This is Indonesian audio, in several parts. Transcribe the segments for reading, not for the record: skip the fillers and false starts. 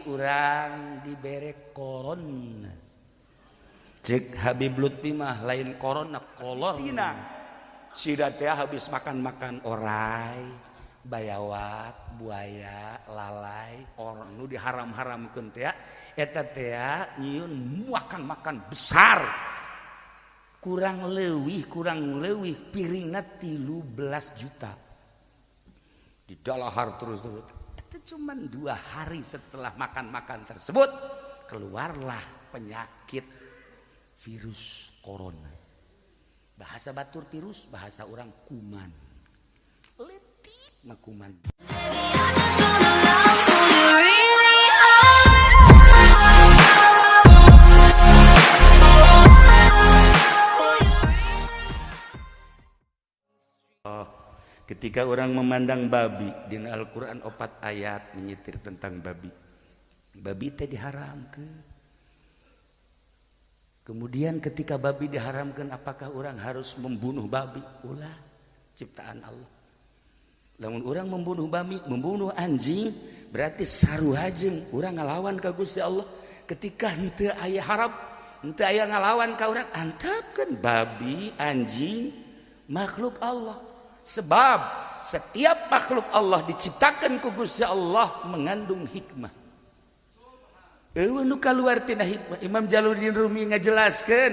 urang dibere koron. Cek Habib Lutfi mah lain korona kolor. Cina teh habis makan orai, bayawat, buaya, lalai, orang nu diharam-haramkeun teh eta teh nyieun makan besar. Kurang leuwih piringna 13 juta. Didalahar terus. Itu cuma 2 hari setelah makan tersebut keluarlah penyakit virus corona. Bahasa batur virus, bahasa orang kuman. Letik mah kuman. Ketika orang memandang babi, di Al-Quran 4 ayat menyitir tentang babi. Babi teh diharamkan. Kemudian ketika babi diharamkan, apakah orang harus membunuh babi? Ulah ciptaan Allah. Lamun orang membunuh babi, membunuh anjing, berarti saruhajeng orang ngalawan ka Gusti Allah. Ketika henteu aya harap, henteu aya ngalawan ka urang, antapkeun babi, anjing, makhluk Allah. Sebab setiap makhluk Allah diciptakan ku Gusti Allah mengandung hikmah. Eueuh nu kaluar tina hikmah. Imam Jalaluddin Rumi ngajelaskeun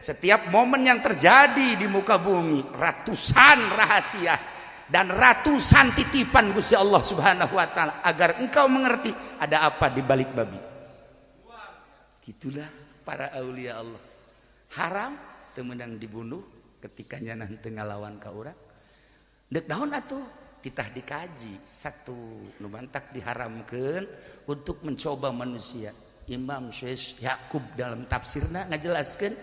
setiap momen yang terjadi di muka bumi ratusan rahasia dan ratusan titipan Gusti Allah Subhanahu wa taala agar engkau mengerti ada apa di balik babi. Gitulah para aulia Allah. Haram teu meunang dibunuh ketika nyana henteu ngalawan ka urang. Dek daun atuh titah dikaji satu nu mantak diharamkeun untuk mencoba manusia. Imam Syekh Yakub dalam tafsirna ngajelaskeun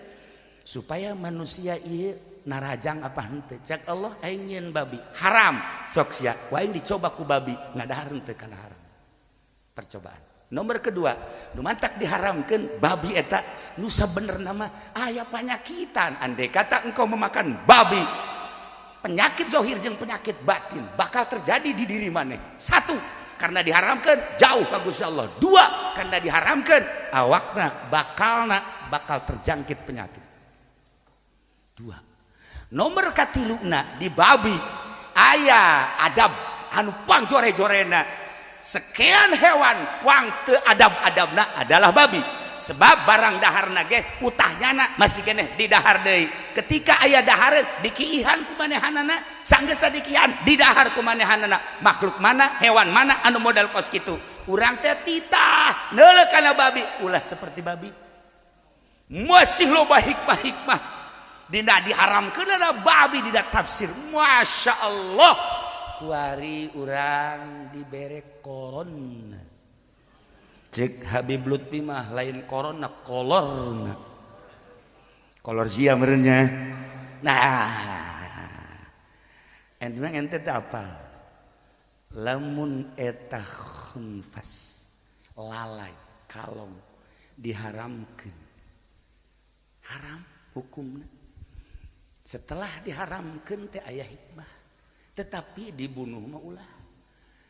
supaya manusia ieu narajang apa henteu. Cak Allah aing nyieun babi haram sok sia wae dicoba ku babi ngadahar henteu kana haram. Percobaan. Nomor kedua, nu mantak diharamkeun babi eta nu sabenerna mah aya panyakitan. Andai kata engkau memakan babi, penyakit zahir jeung penyakit batin bakal terjadi di diri maneh. 1, karena diharamkan jauh ka Gusti Allah. 2, karena diharamkan awakna bakal terjangkit penyakit. 2. Nomor katiluna di babi aya adab anu pang jore-jorena. Sekian hewan pang teu adab-adabna adalah babi. Sebab barang daharna ge utahnyana masih keneh di dahar deui. Ketika aya dahareun dikiihan ku manehanana, sanggeus dikiihan di dahar ku manehanana. Makhluk mana, hewan mana anu modal kos kitu? Urang teh titah neuleuk kana babi, ulah seperti babi. Masih loba hikmah-hikmah dina diharamkeun ada babi dina tafsir. Masya Allah. Kuari urang dibere koron. Cek Habib Lutfi mah lain korona kolorna. Kolor sia merenya. Nah, ente teh apal. Lamun eta khunfas lalai kalong diharamkeun. Haram hukumna. Setelah diharamkeun teh aya hikmah. Tetapi dibunuh mah ulah.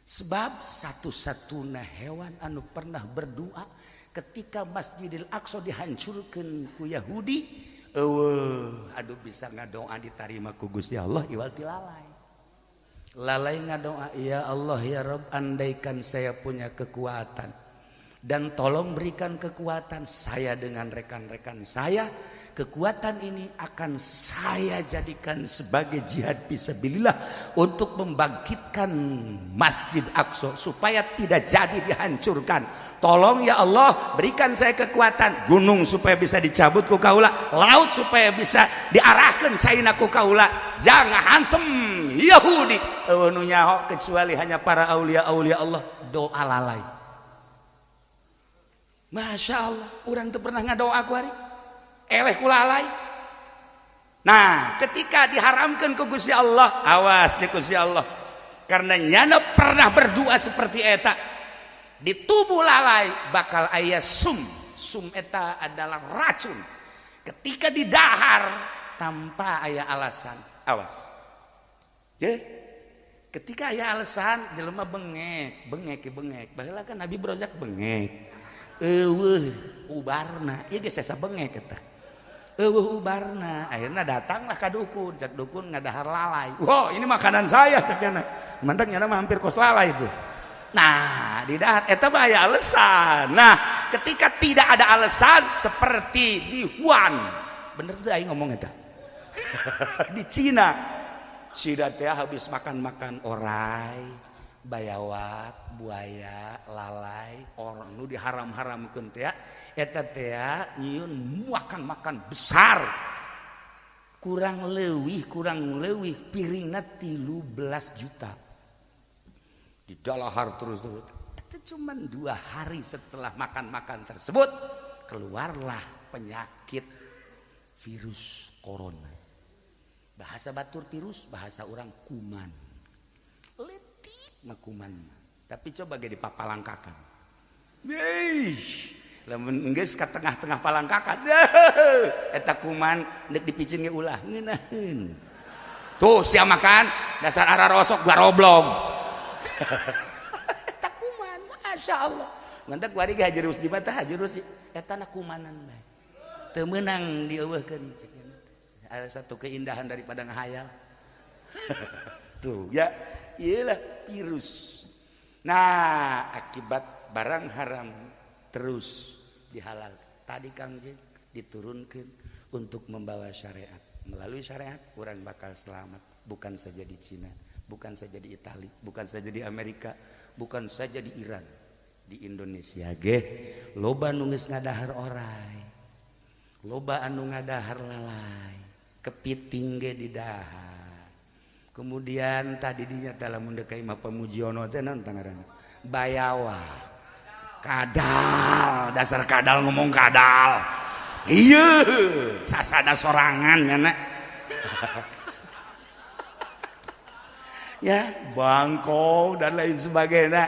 Sebab satu-satuna hewan anu pernah berdoa ketika Masjidil Aqsa dihancurkan ku Yahudi, aduh bisa ngadoa ditarima ku Gusti Allah iwal ti lalai. Lalai ngadoa, ya Allah ya Rabb, andaikan saya punya kekuatan dan tolong berikan kekuatan saya dengan rekan-rekan saya. Kekuatan ini akan saya jadikan sebagai jihad fisabilillah untuk membangkitkan Masjid Aqsa supaya tidak jadi dihancurkan. Tolong ya Allah berikan saya kekuatan, gunung supaya bisa dicabut ku kaula, laut supaya bisa diarahkan caina ku kaula, jangan hantem Yahudi nu nyaho kecuali hanya para aulia-aulia Allah. Doa lalai. Masya Allah, orang tuh pernah ngadoa ku hari eleh kulalai. Nah, ketika diharamkan ke Gusti Allah, awas di Gusti Allah. Karena nyana pernah berdoa seperti eta, di tubuh lalai bakal aya sum. Sum eta adalah racun. Ketika didahar tanpa aya alasan, awas. Ketika aya alasan jelema bengek baheula kan Nabi berojak bengek eueuh ubarna ieu geus asa bengek eta eueuh ubarna akhirna datanglah ka dukun cak dukun ngadahar lalai wow ini makanan saya cak nya mantap nyana mah hampir kos lalai itu nah di dahar eta mah aya alasan nah ketika tidak ada alasan seperti di Wuhan bener teh aing ngomong eta di Cina teh habis makan orai, bayawak, buaya, lalai, orang nu diharam-haramkeun teh eta teh nyieun makan besar. Kurang leuwih piringna 13 juta. Didalahar terus. Itu cuma 2 hari setelah makan tersebut keluarlah penyakit virus corona. Bahasa batur virus, bahasa orang kuman. Letik mah kuman. Tapi coba ge dipapalangkakan. Lamun geus ka tengah-tengah palangkakan. Eta kuman deuk dipicing ge ulah ngeunaheun. Tuh sia makan dasar ararosok garoblog. Eta kuman, masyaallah. Ngantek wari ge hajeurus di mata hajeurus eta na kumanan bae. Teu meunang dieuweuhkeun. Ada satu keindahan daripada ngahayal. Tuh ya, iyalah virus. Nah, akibat barang haram terus dihalal. Tadi Kang Jin diturunkan untuk membawa syariat. Melalui syariat orang bakal selamat. Bukan saja di Cina, bukan saja di Italia, bukan saja di Amerika, bukan saja di Iran, di Indonesia ge loba nu geus ngadahar orai. Loba anu ngadahar lalai. Kepiting ge di dahar. Kemudian tadi dinya dalam mendekai mah pemujiono teh naon ngaranna? Bayawa. Kadal, dasar kadal ngomong kadal. Iya, sasada sorangan nya ya, bangkong dan lain sebagainya.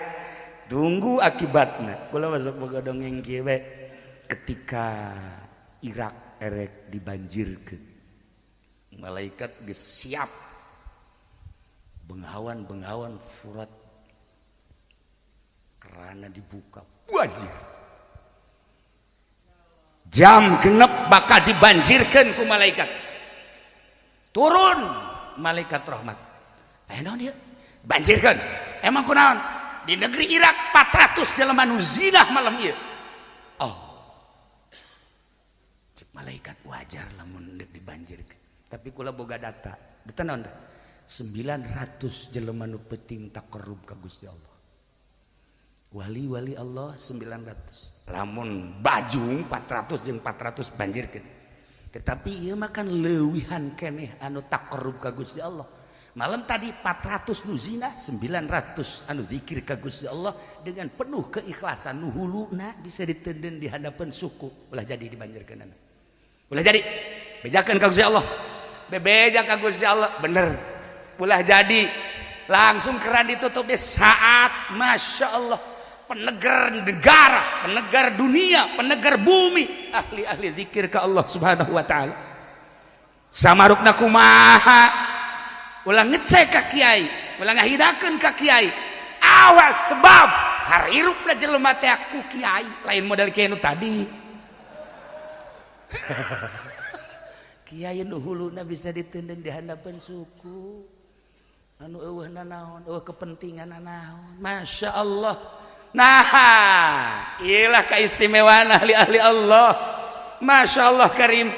Tunggu akibatnya. Kula masuk boga dongeng kieu we. Ketika Irak erek dibanjirkeun. Malaikat geus siap bengawan furat kerana dibuka banjir jam genep bakal dibanjirkan ku malaikat turun malaikat rahmat naon dia banjirkan emang kunaon di negeri Irak 400 jelema nu zinah malam ieu oh cek malaikat wajar lamun deuk dibanjirkan tapi kula boga data naon 900 jelema nu penting takarrub ka Gusti Allah wali-wali Allah 900 lamun Bajung 400 jeung 400 banjirkeun tetapi ieu mah kan leuwihan keneh anu takarrub ka Gusti Allah malam tadi 400 nu zina 900 anu zikir ka Gusti Allah dengan penuh keikhlasan nu huluna bisa ditenden di hadapan suku ulah jadi dibanjirkeun ulah jadi bejakeun ka Gusti Allah bebeja ka Gusti Allah bener ulah jadi langsung keran ditutup di saat Masya Allah penegar negara penegar dunia penegar bumi ahli-ahli zikir ke Allah subhanahu wa ta'ala samarukna kumaha ulah ngecek ka kiai ulah ngahidakeun ka kiai awas sebab harirupna jelema teh ku kiai lain model kiai nu tadi kiai nu huluna bisa ditenden di hadapan suku anu eueuhna naon eueuh kepentingan naon Masya Allah nah iyalah keistimewaan ahli-ahli Allah Masya Allah karim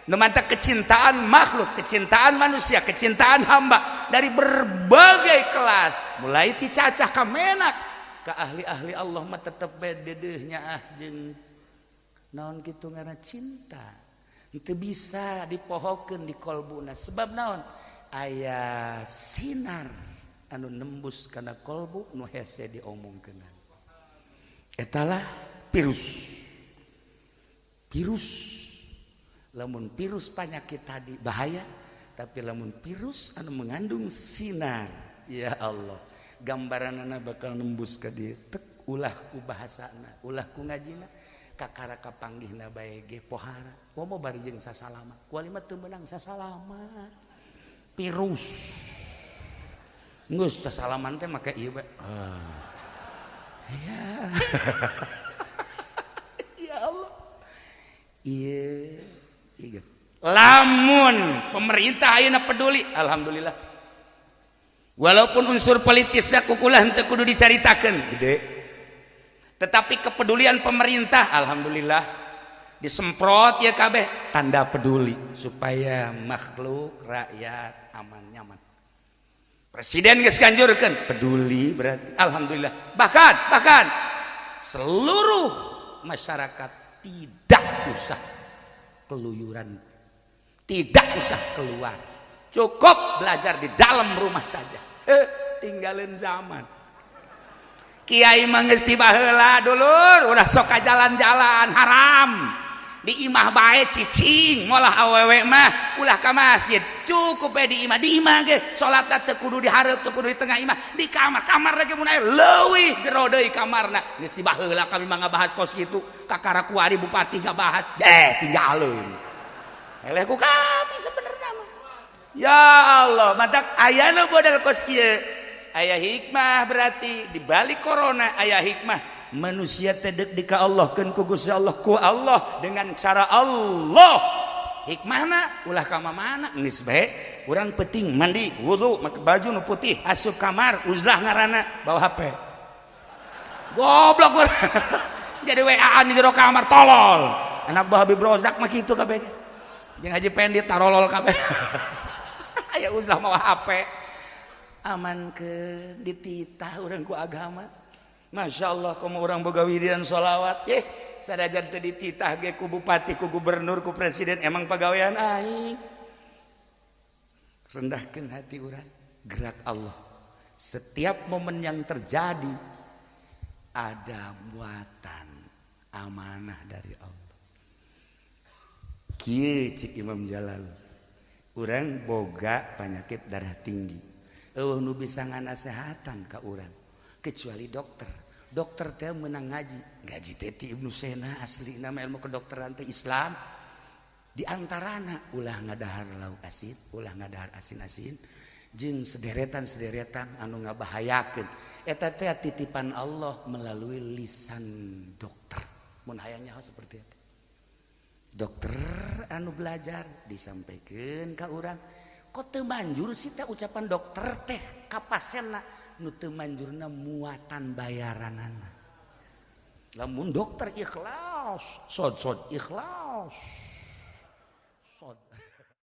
nu manta kecintaan makhluk kecintaan manusia kecintaan hamba dari berbagai kelas mulai ti cacah ka menak ka ahli-ahli Allah mah tetep dedeuhnya jeung naon kitu ngaranna cinta itu bisa dipohokeun di kolbuna sebab naon aya sinar anu nembus kana kolbu nu hese diomongkeun etalah virus lamun virus penyakit tadi bahaya tapi lamun virus anu mengandung sinar ya Allah gambaranana bakal nembus ka dieu tek ulah ku bahasana ulah ku ngajina kakara kapanggihna bae ge pohara momo bari jeung sasalama kuali mah teu meunang sasalama virus Ngus sasalaman teh make ieu bae. Ya. Ya Allah. Iya. Lamun pemerintah ayeuna peduli, alhamdulillah. Walaupun unsur politisnya kukulah henteu kudu dicaritakeun, gede. Tetapi kepedulian pemerintah, alhamdulillah, disemprot ya kabeh tanda peduli supaya makhluk rakyat aman nyaman. Presiden geus ganjurkeun peduli berarti alhamdulillah. Bahkan seluruh masyarakat tidak usah keluyuran, tidak usah keluar, cukup belajar di dalam rumah saja. Tinggalin zaman. Kiai mah geus tiba heula dulur, udah sok ka jalan-jalan haram. Di imah bae cicing, molah awewe mah ulah ka masjid. Cukup di imah ge salat teh kudu di hareup, teu kudu di tengah imah, di kamar lagi mun aya leuwih jero deui kamarna. Geus tiba heula kami mah ngabahas kos kitu, kakara kuari bupati ngabahas. Tinggalin. Eleh ku kami sebenarnya mah. Ya Allah, matak ayana modal kos kieu. Aya hikmah berarti di balik corona aya hikmah. Manusia tedek di ka Allah kan ku Gusti Allah ku Allah dengan cara Allah. Hikmahna ulah ka mana geus bae urang penting mandi wudu make baju nu putih asup kamar uzlah ngaranna bawa HP. Goblok urang. Jadi WA-an di jero kamar tolol. Anak buah Habib Rozak mah kitu kabeh. Jeung Haji Pendi tarolol kabeh. Aya uzlah mawa HP. Aman ke dititah urang ku agama. Masya Allah kamu orang boga wiridan sholawat sadajan teu dititah ge ku bupati ku gubernur ku presiden emang pagawean aing. Rendahkeun hati urang, gerak Allah. Setiap momen yang terjadi ada muatan amanah dari Allah. Kieu cik Imam Jalal, urang boga penyakit darah tinggi, eueuh nu bisa nganasehatan ka urang kecuali dokter teh menang ngaji teh ti Ibnu Sena asli nama ilmu kedokteran teh Islam di antarana ulah ngadahar lauk asin, ulah ngadahar asin-asin jeung sederetan anu ngabahayakeun eta teh titipan Allah melalui lisan dokter mun hayang nyaho seperti itu. Dokter anu belajar disampaikan ka urang kok teu manjur sih teh ucapan dokter teh ka pasienna nu teu manjurna muatan bayaranana. Lamun dokter ikhlas, sod ikhlas. Sod